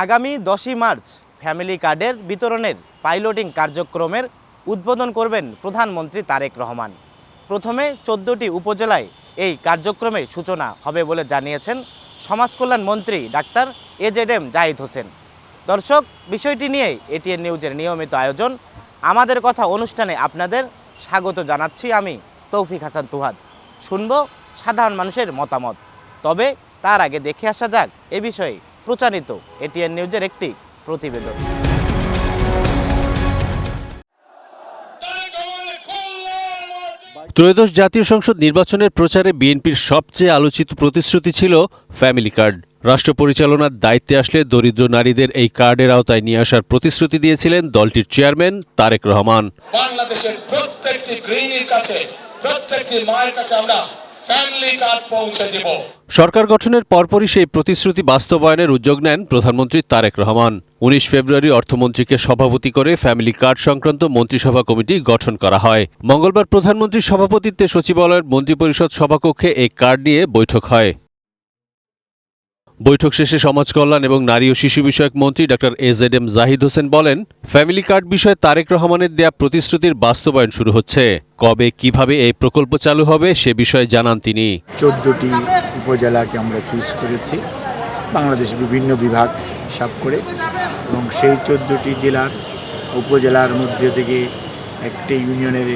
আগামী 10ই March family কার্ডের বিতরণের পাইলটিং কার্যক্রমের উদ্বোধন করবেন প্রধানমন্ত্রী তারেক রহমান। প্রথমে 14টি উপজেলায় এই কার্যক্রমের সূচনা হবে বলে জানিয়েছেন সমাজকল্যাণ মন্ত্রী ডাক্তার এজেডএম জাহিদ হোসেন। দর্শক, বিষয়টি নিয়ে এটিএন নিউজের নিয়মিত আয়োজন আমাদের কথা অনুষ্ঠানে আপনাদের স্বাগত জানাচ্ছি আমি তৌফিক হাসান তুহাদ। শুনব সাধারণ মানুষের মতামত, তবে তার আগে দেখে আসা যাক এ বিষয়ে প্রচারিত এটিএন নিউজের একটি প্রতিবেদন। ত্রয়োদশ জাতীয় সংসদ নির্বাচনের প্রচারে বিএনপির সবচেয়ে আলোচিত প্রতিশ্রুতি ছিল ফ্যামিলি কার্ড। রাষ্ট্র পরিচালনার দায়িত্বে আসলে দরিদ্র নারীদের এই কার্ডের আওতায় নিয়ে আসার প্রতিশ্রুতি দিয়েছিলেন দলটির চেয়ারম্যান তারেক রহমান। বাংলাদেশের প্রত্যেকটি গৃহিণীর কাছে, প্রত্যেকটি মায়ের কাছে আমরা ফ্যামিলি কার্ড পৌঁছে দেব। সরকার গঠনের পরপরই সেই প্রতিশ্রুতি বাস্তবায়নের উদ্যোগ নেন প্রধানমন্ত্রী তারেক রহমান। 19 ফেব্রুয়ারি অর্থমন্ত্রীকে সভাপতি করে ফ্যামিলি কার্ড সংক্রান্ত মন্ত্রিসভা কমিটি গঠন করা হয়। মঙ্গলবার প্রধানমন্ত্রীর সভাপতিত্বে সচিবালয়ের মন্ত্রিপরিষদ সভাকক্ষে এই কার্ড নিয়ে বৈঠক হয়। বৈঠক শেষে সমাজ কল্যাণ এবং নারী ও শিশু বিষয়ক মন্ত্রী ডাক্তার এজেডএম জাহিদ হোসেন বলেন, ফ্যামিলি কার্ড বিষয়ে তারেক রহমানের দেয়া প্রতিশ্রুতির বাস্তবায়ন শুরু হচ্ছে। কবে কিভাবে এই প্রকল্প চালু হবে সে বিষয়ে জানান তিনি। 14টি উপজেলাকে আমরা চুজ করেছি, বাংলাদেশের বিভিন্ন বিভাগ হিসাব করে, এবং সেই 14টি জেলার উপজেলার মধ্যে থেকে একটা ইউনিয়নের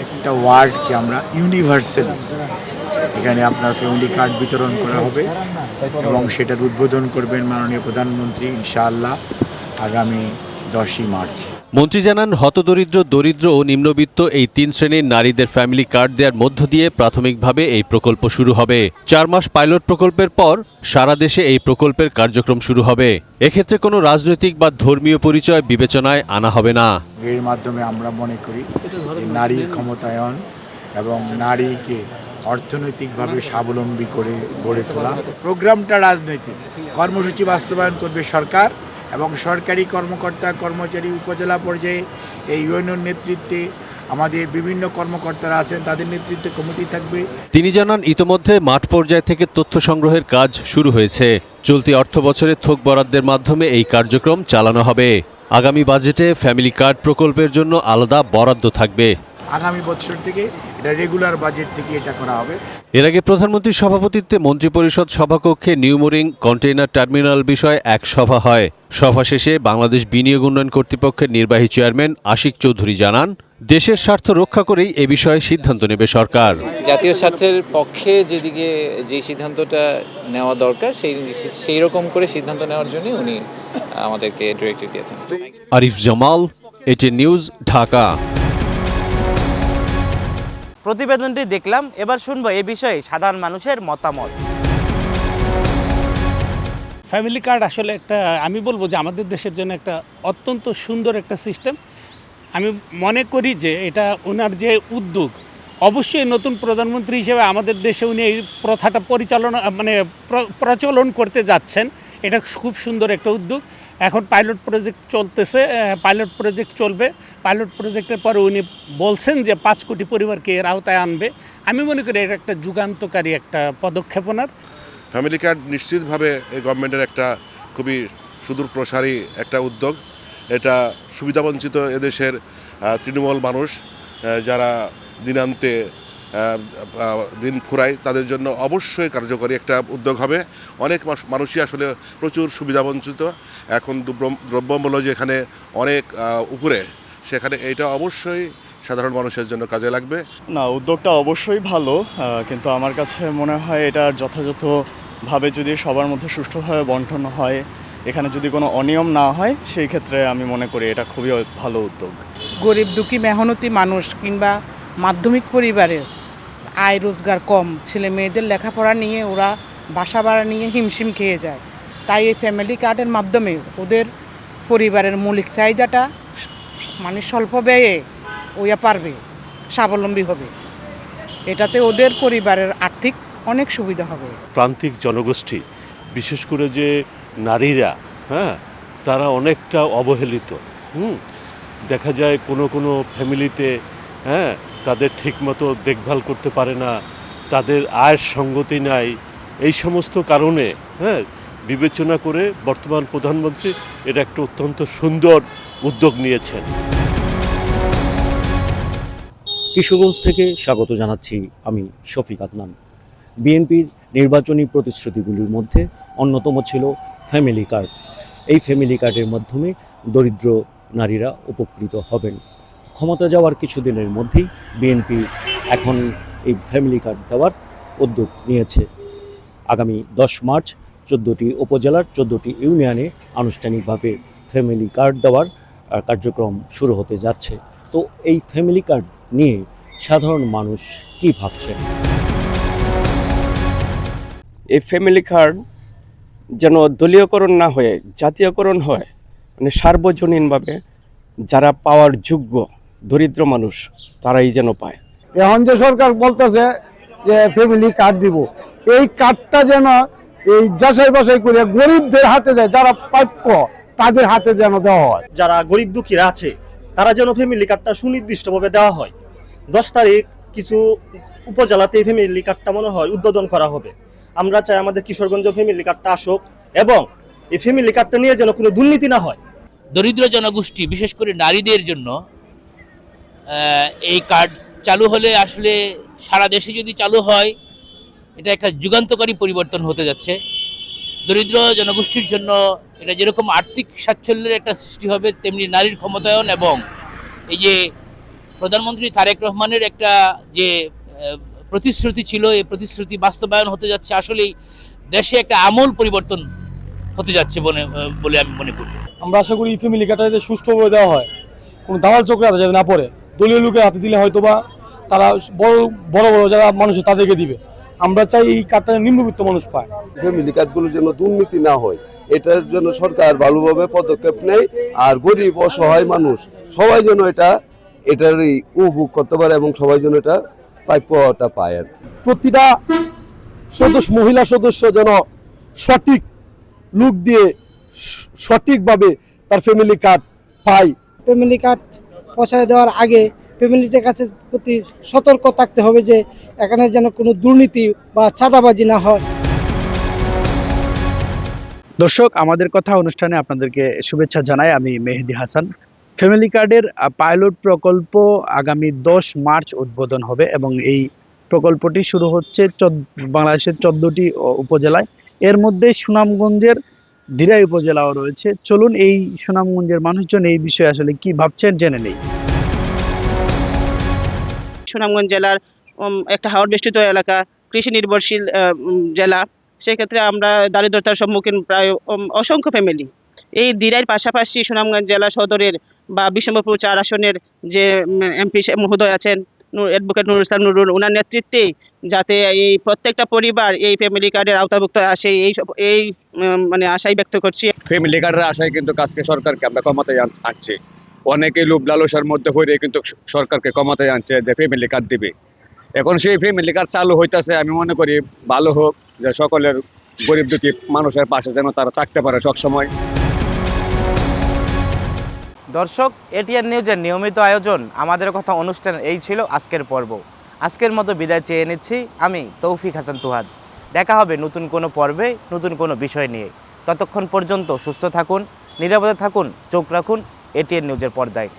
একটা ওয়ার্ডকে আমরা ইউনিভার্সালি এখানে আপনার ফ্যামিলি কার্ড বিতরণ করা হবে এবং সেটার উদ্বোধন করবেন মাননীয় প্রধানমন্ত্রী ইনশাআল্লাহ আগামী 10ই মার্চ। মন্ত্রী জানান, হতদরিদ্র, দরিদ্র ও নিম্নবিত্ত এই 3 শ্রেণীর নারীদের ফ্যামিলি কার্ড দেওয়ার মধ্য দিয়ে প্রাথমিকভাবে এই প্রকল্প শুরু হবে। 4 মাস পাইলট প্রকল্পের পর সারা দেশে এই প্রকল্পের কার্যক্রম শুরু হবে। এক্ষেত্রে কোনো রাজনৈতিক বা ধর্মীয় পরিচয় বিবেচনায় আনা হবে না। এর মাধ্যমে আমরা মনে করি যে নারীর ক্ষমতায়ন এবং নারীকে অর্থনৈতিকভাবে স্বাবলম্বী করে গড়ে তোলা। প্রোগ্রামটা রাজনৈতিক, কর্মসূচি বাস্তবায়ন করবে সরকার এবং সরকারি কর্মকর্তা কর্মচারী উপজেলা পর্যায়ে এই ইউনিয়ন নেতৃত্বে আমাদের বিভিন্ন কর্মকর্তারা আছেন, তাদের নেতৃত্বে কমিটি থাকবে। তিনি জানান, ইতোমধ্যে মাঠ পর্যায় থেকে তথ্য সংগ্রহের কাজ শুরু হয়েছে। চলতি অর্থ বছরে থোক বরাদ্দের মাধ্যমে এই কার্যক্রম চালানো হবে। আগামী বাজেটে ফ্যামিলি কার্ড প্রকল্পের জন্য আলাদা বরাদ্দ থাকবে। আগামী বছর থেকে এটা রেগুলার বাজেট থেকে এটা করা হবে। এর আগে প্রধানমন্ত্রীর সভাপতিত্বে মন্ত্রিপরিষদ সভাকক্ষে নিউমোরিং কন্টেইনার টার্মিনাল বিষয়ে এক সভা হয়। সভা শেষে বাংলাদেশ বিনিয়োগ উন্নয়ন কর্তৃপক্ষের নির্বাহী চেয়ারম্যান আশিক চৌধুরী জানান, দেশের স্বার্থ রক্ষা করেই এ বিষয়ে সিদ্ধান্ত নেবে সরকার। জাতীয় স্বার্থের পক্ষে যেদিকে যে সিদ্ধান্তটা নেওয়া দরকার সেই রকম করে সিদ্ধান্ত নেওয়ার জন্য উনি আমাদেরকে ডিরেক্টিভ দিয়েছেন। Arif Jamal, ATN news, Dhaka. প্রতিবেদনটি দেখলাম, এবার শুনবো এ বিষয়ে সাধারণ মানুষের মতামত। ফ্যামিলি কার্ড আসলে আমি বলবো যে আমাদের দেশের জন্য একটা অত্যন্ত সুন্দর একটা সিস্টেম। আমি মনে করি যে এটা ওনার যে উদ্যোগ, অবশ্যই নতুন প্রধানমন্ত্রী হিসেবে আমাদের দেশে উনি এই প্রথাটা প্রচলন করতে যাচ্ছেন। এটা খুব সুন্দর একটা উদ্যোগ। এখন পাইলট প্রজেক্ট চলতেছে, পাইলট প্রজেক্ট চলবে। পাইলট প্রজেক্টের পরে উনি বলছেন যে 5 কোটি পরিবারকে এর আওতায় আনবে। আমি মনে করি এটা একটা যুগান্তকারী একটা পদক্ষেপ ওনার। ফ্যামিলি কার্ড নিশ্চিতভাবে এই গভর্নমেন্টের একটা খুবই সুদূর প্রসারী একটা উদ্যোগ। এটা সুবিধাবঞ্চিত এদেশের তৃণমূল মানুষ যারা দিনান্তে দিন ফুরায় তাদের জন্য অবশ্যই কার্যকরী একটা উদ্যোগ হবে। অনেক মানুষই আসলে প্রচুর সুবিধাবঞ্চিত। এখন দ্রব্যমূল্য যেখানে অনেক উপরে, সেখানে এটা অবশ্যই সাধারণ মানুষের জন্য কাজে লাগবে। না, উদ্যোগটা অবশ্যই ভালো, কিন্তু আমার কাছে মনে হয় এটা যথাযথভাবে যদি সবার মধ্যে সুষ্ঠুভাবে বন্টন হয়, এখানে যদি কোনো অনিয়ম না হয়, সেই ক্ষেত্রে আমি মনে করি এটা খুবই ভালো উদ্যোগ। গরিব দুঃখী মেহনতি মানুষ কিংবা মাধ্যমিক পরিবারের আয় রোজগার কম, ছেলে মেয়েদের লেখাপড়া নিয়ে ওরা বাসা ভাড়া নিয়ে হিমশিম খেয়ে যায়। তাই এই ফ্যামিলি কার্ডের মাধ্যমে ওদের পরিবারের মৌলিক চাহিদাটা স্বল্প ব্যয়ে পারবে, স্বাবলম্বী হবে। এটাতে ওদের পরিবারের আর্থিক অনেক সুবিধা হবে। প্রান্তিক জনগোষ্ঠী, বিশেষ করে যে নারীরা, তারা অনেকটা অবহেলিত। দেখা যায় কোনো ফ্যামিলিতে তাদের ঠিকমতো দেখভাল করতে পারে না, তাদের আয়ের সঙ্গতি নাই। এই সমস্ত কারণে বিবেচনা করে বর্তমান প্রধানমন্ত্রী এটা একটা অত্যন্ত সুন্দর উদ্যোগ নিয়েছেন। কিশোরগঞ্জ থেকে স্বাগত জানাচ্ছি আমি শফিক আদনান। বিএনপির নির্বাচনী প্রতিশ্রুতিগুলির মধ্যে অন্যতম ছিল ফ্যামিলি কার্ড। এই ফ্যামিলি কার্ডের মাধ্যমে দরিদ্র নারীরা উপকৃত হবেন। ক্ষমতা যাওয়ার কিছুদিনের মধ্যেই বিএনপি এখন এই ফ্যামিলি কার্ড দেওয়ার উদ্যোগ নিয়েছে। আগামী 10 মার্চ 14টি উপজেলার 14টি ইউনিয়নে আনুষ্ঠানিকভাবে ফ্যামিলি কার্ড দেওয়ার কার্যক্রম শুরু হতে যাচ্ছে। তো এই ফ্যামিলি কার্ড নিয়ে সাধারণ মানুষ কি ভাবছেন? এই ফ্যামিলি কার্ড যেন দলীয়করণ না হয়ে জাতীয়করণ হয়, মানে সার্বজনীনভাবে যারা পাওয়ার যোগ্য দরিদ্র মানুষ তারাই যেন পায়। এখন যে সরকার বলতেছে যে ফ্যামিলি কার্ড দিব, এই কার্ডটা যেন এই যাচাই বাছাই করে গরিবদের হাতে দেয়, যারা প্রাপ্য তাদের হাতে যেন দেওয়া হয়। যারা গরিব দুঃখীরা আছে তারা যেন ফ্যামিলি কার্ডটা সুনির্দিষ্টভাবে দেওয়া হয়। 10 তারিখ কিছু উপজেলাতে এই ফ্যামিলি কার্ডটা মনে হয় উদ্বোধন করা হবে। আমরা চাই আমাদের কিশোরগঞ্জ ফ্যামিলি কার্ডটা আসুক এবং এই ফ্যামিলি কার্ডটা নিয়ে যেন কোনো দুর্নীতি না হয়। দরিদ্র জনগোষ্ঠী বিশেষ করে নারীদের জন্য এই কার্ড চালু হলে আসলে সারা দেশে যদি চালু হয় এটা একটা যুগান্তকারী পরিবর্তন হতে যাচ্ছে। দরিদ্র জনগোষ্ঠীর জন্য এটা যেরকম আর্থিক স্বাচ্ছল্যের একটা সৃষ্টি হবে, তেমনি নারীর ক্ষমতায়ন এবং এই যে প্রধানমন্ত্রী তারেক রহমানের একটা যে প্রতিশ্রুতি ছিল, এই প্রতিশ্রুতি বাস্তবায়ন হতে যাচ্ছে। আসলেই দেশে একটা আমূল পরিবর্তন হতে যাচ্ছে বলে আমি মনে করি। আমরা আশা করি ফ্যামিলি কার্ডটা যাতে সুষ্ঠুভাবে দেওয়া হয়, কোনো দালাল চক্রে হাতে যাতে না পড়ে। দলীয় লোকের হাতে দিলে হয়তো বা তারা বড় বড় যারা মানুষ তাদেরকে দিবে। আমরা চাই এই কার্ডটা নিম্নবিত্ত মানুষ পায়। ফ্যামিলি কার্ডগুলো যেন দুর্নীতি না হয়, এটার জন্য সরকার ভালোভাবে পদক্ষেপ নেয়। আর গরিব অসহায় মানুষ সবাই যেন এটারই উপভোগ করতে পারে এবং সবাই যেন এটা প্রাপ্যটা পায়। আর প্রতিটা মহিলা সদস্য যেন সঠিক লুক দিয়ে সঠিকভাবে তার ফ্যামিলি কার্ড পায়। ফ্যামিলি কার্ড পৌঁছায় দেওয়ার আগে ফ্যামিলিদের কাছে প্রতি সতর্ক থাকতে হবে যে এখানে যেন কোনো দুর্নীতি বা চাঁদাবাজি না হয়। দর্শক, আমাদের কথা অনুষ্ঠানে আপনাদেরকে শুভেচ্ছা জানাই। আমি মেহেদি হাসান। ফ্যামিলি কার্ডের পাইলট প্রকল্প আগামী 10 মার্চ উদ্বোধন হবে এবং এই প্রকল্পটি শুরু হচ্ছে বাংলাদেশের 14টি উপজেলায়। এর মধ্যে সুনামগঞ্জের দিরাই উপজেলাও রয়েছে। চলুন এই সুনামগঞ্জের মানুষজন এই বিষয়ে আসলে কি ভাবছেন জেনে নেই। সুনামগঞ্জ জেলার একটা হাওর বেষ্টিত এলাকা, কৃষি নির্ভরশীল জেলা। সেক্ষেত্রে আমরা দারিদ্রতার সম্মুখীন প্রায় অসংখ্য ফ্যামিলি। এই দিরাইয়ের পাশাপাশি সুনামগঞ্জ জেলা সদরের বা বিশ্বম্ভরপুর 4 আসনের যে এমপি মহোদয় আছেন অ্যাডভোকেট নুরুল ইসলাম নুরুল, ওনার নেতৃত্বে যাতে এই প্রত্যেকটা পরিবার এই ফ্যামিলি কার্ডের আওতাভুক্ত আসে এই মানে আশাই ব্যক্ত করছি। ফ্যামিলি কার্ডের আশায় কিন্তু আজকে সরকারকে আমরা ক্ষমতায় আনছি। অনেকেই লোভ লালসার মধ্যে হয়ে কিন্তু সরকারকে ক্ষমতায় আনছে যে ফ্যামিলি কার্ড দিবে। এখন সেই ফ্যামিলি কার্ড চালু হইতেছে, আমি মনে করি ভালো হোক, যে সকলের গরিব দুঃখী মানুষের পাশে যেন তারা থাকতে পারে সবসময়। দর্শক, এটিএন নিউজের নিয়মিত আয়োজন আমাদের কথা অনুষ্ঠানের এই ছিল আজকের পর্ব। আজকের মতো বিদায় চেয়ে নিচ্ছি আমি তৌফিক হাসান তুহাদ। দেখা হবে নতুন কোনো পর্বে নতুন কোনো বিষয় নিয়ে। ততক্ষণ পর্যন্ত সুস্থ থাকুন, নিরাপদে থাকুন, চোখ রাখুন এটিএন নিউজের পর্দায়।